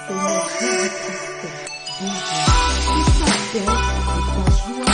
Seigneur Jésus-Christ, bonjour. Que sa paix et sa joie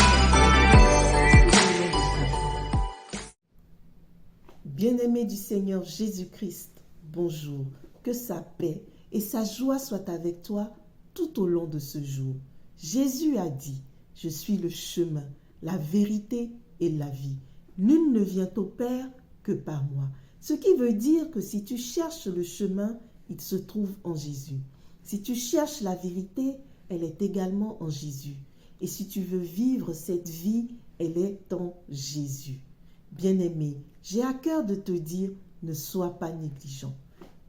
Bien-aimé du Seigneur Jésus-Christ, bonjour. Que sa paix et sa joie soient avec toi tout au long de ce jour. Jésus a dit, « Je suis le chemin, la vérité et la vie. Nul ne vient au Père que par moi. » Ce qui veut dire que si tu cherches le chemin, il se trouve en Jésus. Si tu cherches la vérité, elle est également en Jésus. Et si tu veux vivre cette vie, elle est en Jésus. Bien-aimé, j'ai à cœur de te dire, ne sois pas négligent.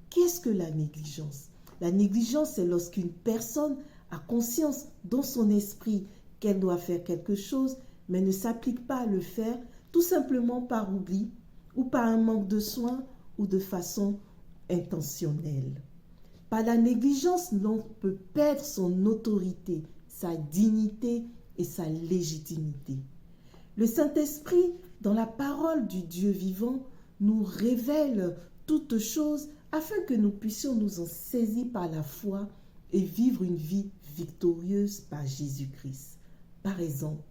Qu'est-ce que la négligence? La négligence, c'est lorsqu'une personne a conscience dans son esprit qu'elle doit faire quelque chose, mais ne s'applique pas à le faire, tout simplement par oubli ou par un manque de soin ou de façon intentionnelle. Par la négligence, l'on peut perdre son autorité, sa dignité et sa légitimité. Le Saint-Esprit, dans la parole du Dieu vivant, nous révèle toutes choses afin que nous puissions nous en saisir par la foi et vivre une vie victorieuse par Jésus-Christ. Par exemple,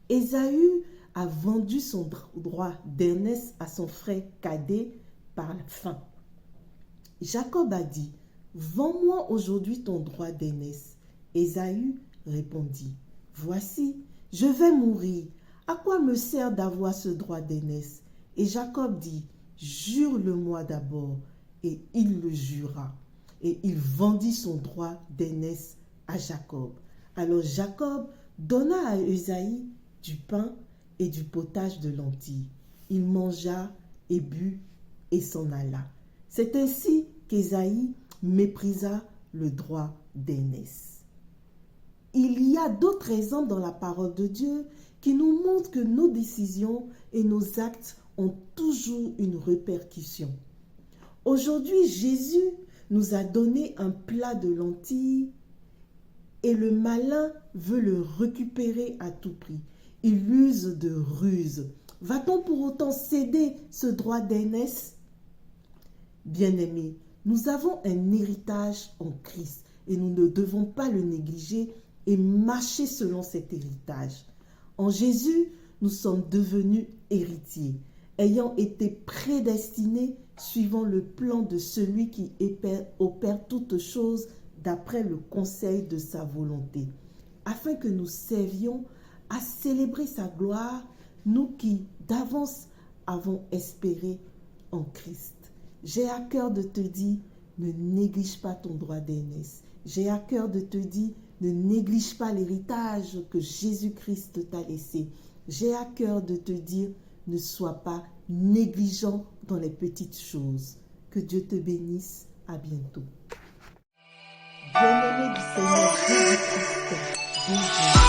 Ésaü a vendu son droit d'aînesse à son frère cadet par la faim. Jacob a dit, « Vends-moi aujourd'hui ton droit d'aînesse. » Ésaü répondit, « Voici, je vais mourir. À quoi me sert d'avoir ce droit d'aînesse? » Et Jacob dit, « Jure-le-moi d'abord. » Et il le jura. Et il vendit son droit d'aînesse à Jacob. Alors Jacob donna à Ésaü du pain et du potage de lentilles. Il mangea et but et s'en alla. C'est ainsi qu'Ésaü méprisa le droit d'aînesse. Il y a d'autres exemples dans la parole de Dieu qui nous montrent que nos décisions et nos actes ont toujours une répercussion. Aujourd'hui, Jésus nous a donné un plat de lentilles et le malin veut le récupérer à tout prix. Il use de ruse. Va-t-on pour autant céder ce droit d'aînesse? Bien-aimés, nous avons un héritage en Christ et nous ne devons pas le négliger et marcher selon cet héritage. En Jésus, nous sommes devenus héritiers, ayant été prédestinés suivant le plan de celui qui opère toutes choses d'après le conseil de sa volonté, afin que nous servions à célébrer sa gloire, nous qui d'avance avons espéré en Christ. J'ai à cœur de te dire, ne néglige pas ton droit d'aînesse. J'ai à cœur de te dire, ne néglige pas l'héritage que Jésus-Christ t'a laissé. J'ai à cœur de te dire, ne sois pas négligent dans les petites choses. Que Dieu te bénisse. À bientôt. Bien-aimé du Seigneur Jésus-Christ, bonjour.